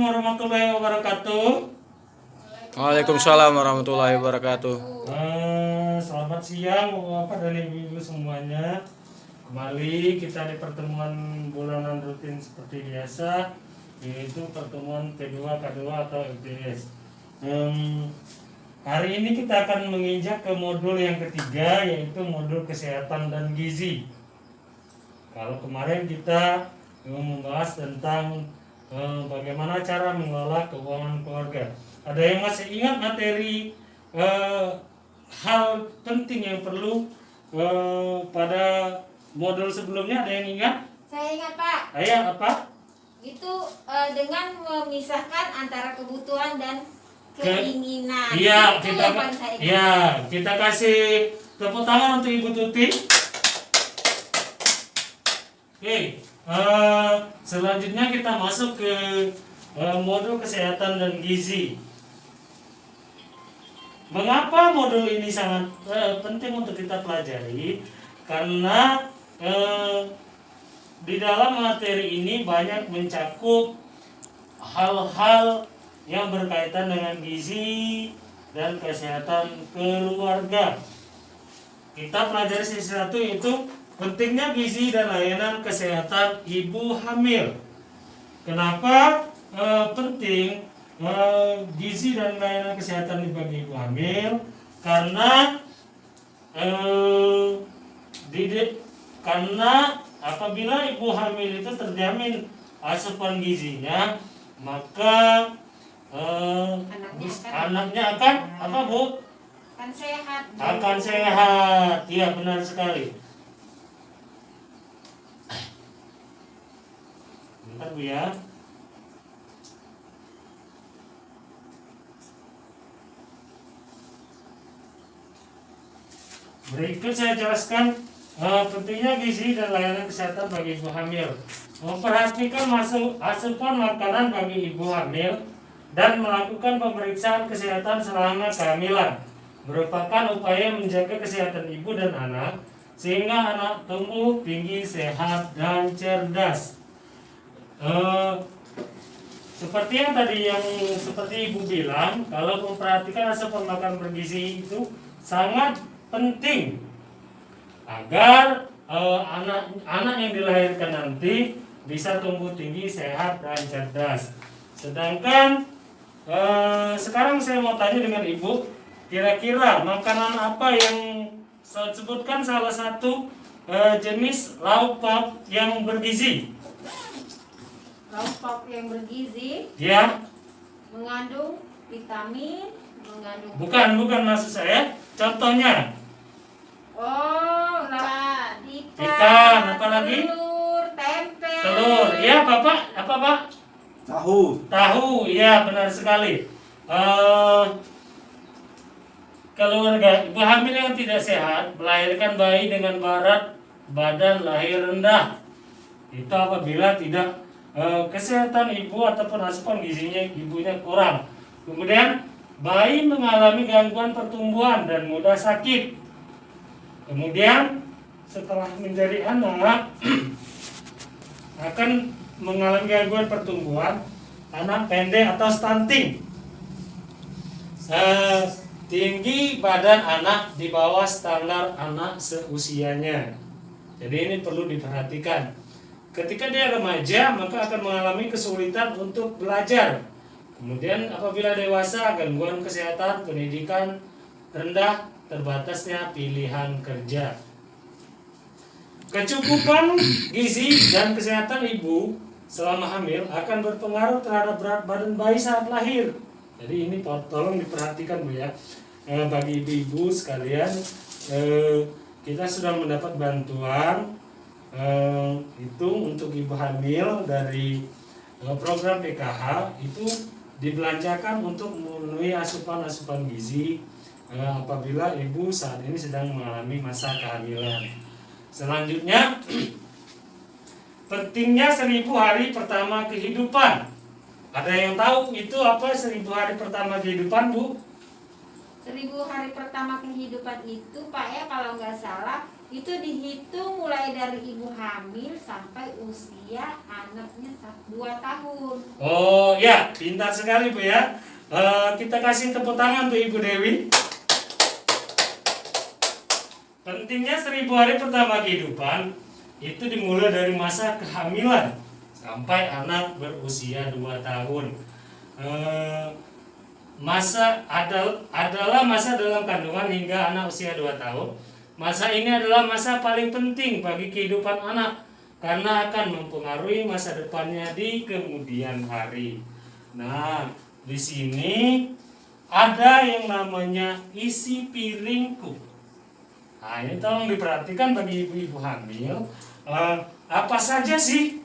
warahmatullahi wabarakatuh. Waalaikumsalam warahmatullahi wabarakatuh. Selamat siang Bapak dan Ibu semuanya. Kembali kita di pertemuan bulanan rutin seperti biasa, yaitu pertemuan kedua atau LTS. Hari ini kita akan menginjak ke modul yang ketiga, yaitu modul kesehatan dan gizi. Kalau kemarin kita membahas tentang bagaimana cara mengelola keuangan keluarga. Ada yang masih ingat materi hal penting yang perlu pada modul sebelumnya? Ada yang ingat? Saya ingat, Pak. Ayah apa? Itu dengan memisahkan antara kebutuhan dan keinginan. Iya, Itu yang paling saya ingat. kita kasih tepuk tangan untuk Ibu Tuti. Oke, selanjutnya kita masuk ke modul kesehatan dan gizi. Mengapa modul ini sangat penting untuk kita pelajari? Karena di dalam materi ini banyak mencakup hal-hal yang berkaitan dengan gizi dan kesehatan keluarga. Kita pelajari sesuatu itu pentingnya gizi dan layanan kesehatan ibu hamil. Kenapa penting gizi dan layanan kesehatan bagi ibu hamil? Karena apabila ibu hamil itu terjamin asupan gizinya, maka anaknya akan apa, Bu? Akan sehat. Akan sehat. Iya, benar sekali. Bentar, Bu ya. Berikut saya jelaskan pentingnya gizi dan layanan kesehatan bagi ibu hamil. Memperhatikan asupan makanan bagi ibu hamil dan melakukan pemeriksaan kesehatan selama kehamilan merupakan upaya menjaga kesehatan ibu dan anak sehingga anak tumbuh tinggi, sehat, dan cerdas. Seperti yang tadi seperti ibu bilang, kalau memperhatikan asupan makanan bergizi itu sangat penting agar anak yang dilahirkan nanti bisa tumbuh tinggi, sehat, dan cerdas. Sedangkan sekarang saya mau tanya dengan ibu, kira-kira makanan apa yang saya sebutkan salah satu jenis lauk pauk yang bergizi? Lauk pauk yang bergizi Ya, mengandung vitamin, mengandung bukan maksud saya. Contohnya, ikan, apa lagi? Telur, tempe. Telur. Ya, Bapak, apa Pak? Tahu, ya benar sekali. Keluarga ibu hamil yang tidak sehat melahirkan bayi dengan berat badan lahir rendah. Itu apabila tidak kesehatan ibu ataupun asupan gizinya ibunya kurang. Kemudian bayi mengalami gangguan pertumbuhan dan mudah sakit. Kemudian setelah menjadi anak akan mengalami gangguan pertumbuhan, anak pendek atau stunting. Tinggi badan anak di bawah standar anak seusianya. Jadi ini perlu diperhatikan. Ketika dia remaja, maka akan mengalami kesulitan untuk belajar. Kemudian apabila dewasa, gangguan kesehatan, pendidikan rendah, terbatasnya pilihan kerja. Kecukupan gizi dan kesehatan ibu selama hamil akan berpengaruh terhadap berat badan bayi saat lahir. Jadi ini tolong diperhatikan, Bu ya. Bagi ibu-ibu sekalian, kita sudah mendapat bantuan itu untuk ibu hamil dari program PKH, itu dibelanjakan untuk memenuhi asupan gizi apabila ibu saat ini sedang mengalami masa kehamilan. Selanjutnya, pentingnya 1000 hari pertama kehidupan. Ada yang tahu itu apa 1000 hari pertama kehidupan, Bu? 1000 hari pertama kehidupan itu, Pak ya, kalau nggak salah itu dihitung mulai dari ibu hamil sampai usia anaknya 2 tahun. Oh ya, pintar sekali Bu ya. Kita kasih tepuk tangan untuk Ibu Dewi. Pentingnya 1000 hari pertama kehidupan itu dimulai dari masa kehamilan sampai anak berusia 2 tahun. Adalah masa dalam kandungan hingga anak usia 2 tahun. Masa ini adalah masa paling penting bagi kehidupan anak karena akan mempengaruhi masa depannya di kemudian hari. Nah, di sini ada yang namanya isi piringku. Nah, ini tolong diperhatikan bagi ibu-ibu hamil. Apa saja sih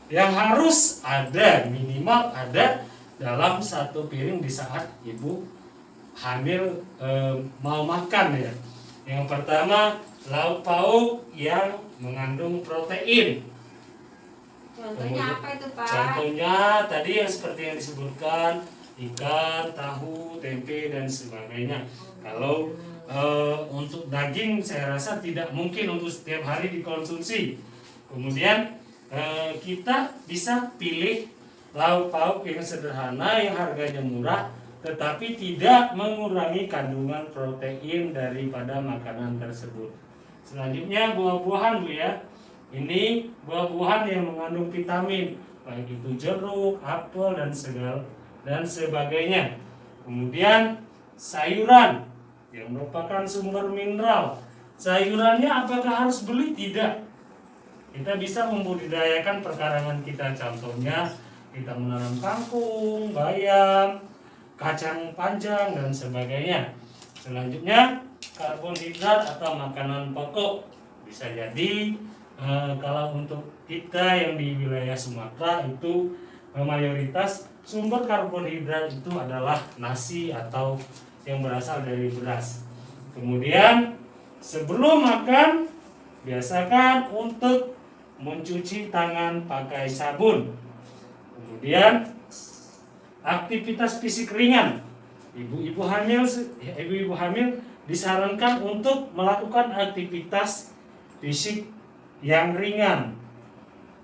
yang harus ada, minimal ada dalam satu piring di saat ibu hamil mau makan ya. Yang pertama, lauk pauk yang mengandung protein. Contohnya apa itu Pak? Contohnya tadi yang seperti yang disebutkan, ikan, tahu, tempe dan sebagainya. Kalau untuk daging saya rasa tidak mungkin untuk setiap hari dikonsumsi. Kemudian kita bisa pilih lauk pauk yang sederhana yang harganya murah tetapi tidak mengurangi kandungan protein daripada makanan tersebut. Selanjutnya buah-buahan Bu ya. Ini buah-buahan yang mengandung vitamin, baik itu jeruk, apel dan sebagainya. Kemudian sayuran yang merupakan sumber mineral. Sayurannya apakah harus beli? Tidak. Kita bisa membudidayakan perkarangan kita. Contohnya kita menanam kangkung, bayam, kacang panjang dan sebagainya. Selanjutnya karbohidrat atau makanan pokok. Bisa jadi kalau untuk kita yang di wilayah Sumatera itu mayoritas sumber karbohidrat itu adalah nasi atau yang berasal dari beras. Kemudian sebelum makan biasakan untuk mencuci tangan pakai sabun. Kemudian aktivitas fisik ringan. Ibu-ibu hamil disarankan untuk melakukan aktivitas fisik yang ringan.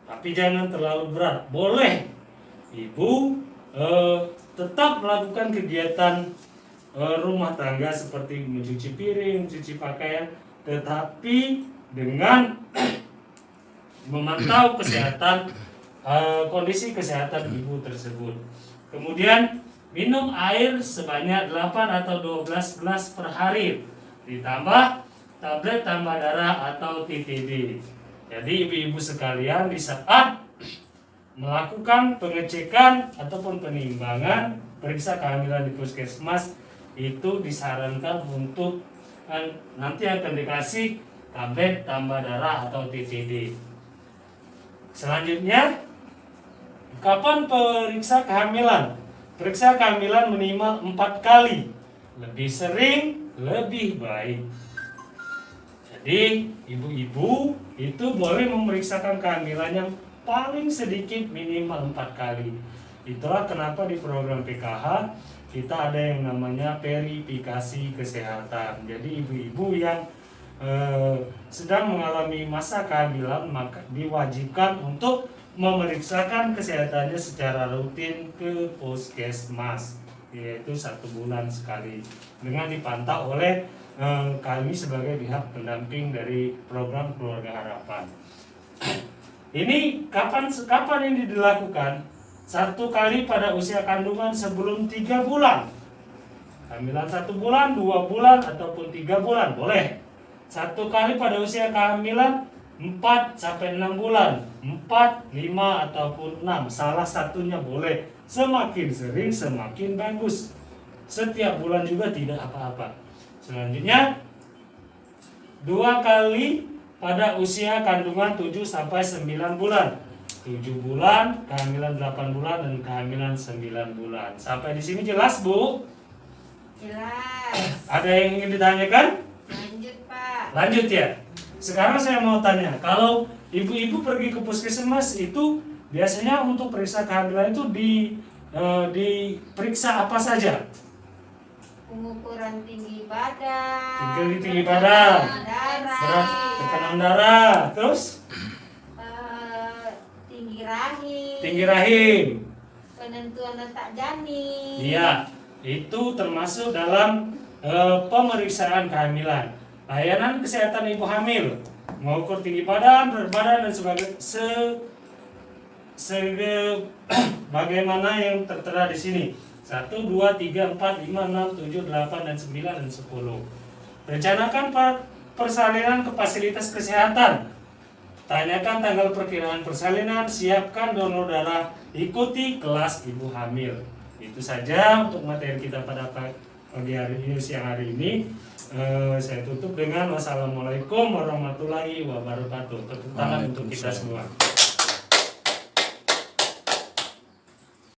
Tapi jangan terlalu berat. Boleh ibu tetap melakukan kegiatan rumah tangga seperti mencuci piring, mencuci pakaian, tetapi dengan memantau kesehatan kondisi kesehatan ibu tersebut. Kemudian minum air sebanyak 8 atau 12 gelas per hari, ditambah tablet tambah darah atau TTD. Jadi ibu-ibu sekalian di saat melakukan pengecekan ataupun penimbangan periksa kehamilan di puskesmas itu disarankan untuk nanti akan dikasih tablet tambah darah atau TTD. Selanjutnya, kapan periksa kehamilan? Periksa kehamilan minimal 4 kali. Lebih sering, lebih baik. Jadi, ibu-ibu itu boleh memeriksakan kehamilan yang paling sedikit minimal 4 kali. Itulah kenapa di program PKH kita ada yang namanya verifikasi kesehatan. Jadi ibu-ibu yang sedang mengalami masa kehamilan maka diwajibkan untuk memeriksakan kesehatannya secara rutin ke puskesmas, yaitu 1 bulan sekali, dengan dipantau oleh kami sebagai pihak pendamping dari program Keluarga Harapan. Ini kapan ini dilakukan? 1 kali pada usia kandungan sebelum 3 bulan. Kehamilan 1 bulan, 2 bulan ataupun 3 bulan boleh. 1 kali pada usia kehamilan 4 sampai 6 bulan, 4, 5 ataupun 6. Salah satunya boleh. Semakin sering semakin bagus. Setiap bulan juga tidak apa-apa. Selanjutnya 2 kali pada usia kandungan 7 sampai 9 bulan. 7 bulan, kehamilan 8 bulan dan kehamilan 9 bulan. Sampai di sini jelas, Bu? Jelas. Ada yang ingin ditanyakan? Lanjut Pak. Lanjut ya. Sekarang saya mau tanya, kalau ibu-ibu pergi ke puskesmas itu biasanya untuk periksa kehamilan itu diperiksa apa saja? pengukuran tinggi badan, tinggi badan, darah, berat tekanan darah, terus tinggi rahim, tinggi rahim. penentuan letak janin. Iya, itu termasuk dalam pemeriksaan kehamilan. Layanan kesehatan ibu hamil, mengukur tinggi badan, berat badan dan bagaimana yang tertera di sini. 1, 2, 3, 4, 5, 6, 7, 8, dan 9, dan 10. Rencanakan persalinan ke fasilitas kesehatan. Tanyakan tanggal perkiraan persalinan, siapkan donor darah, ikuti kelas ibu hamil. Itu saja untuk materi kita pada pagi hari ini, siang hari ini. Saya tutup dengan wassalamualaikum warahmatullahi wabarakatuh. Tepuk tangan untuk kita semua.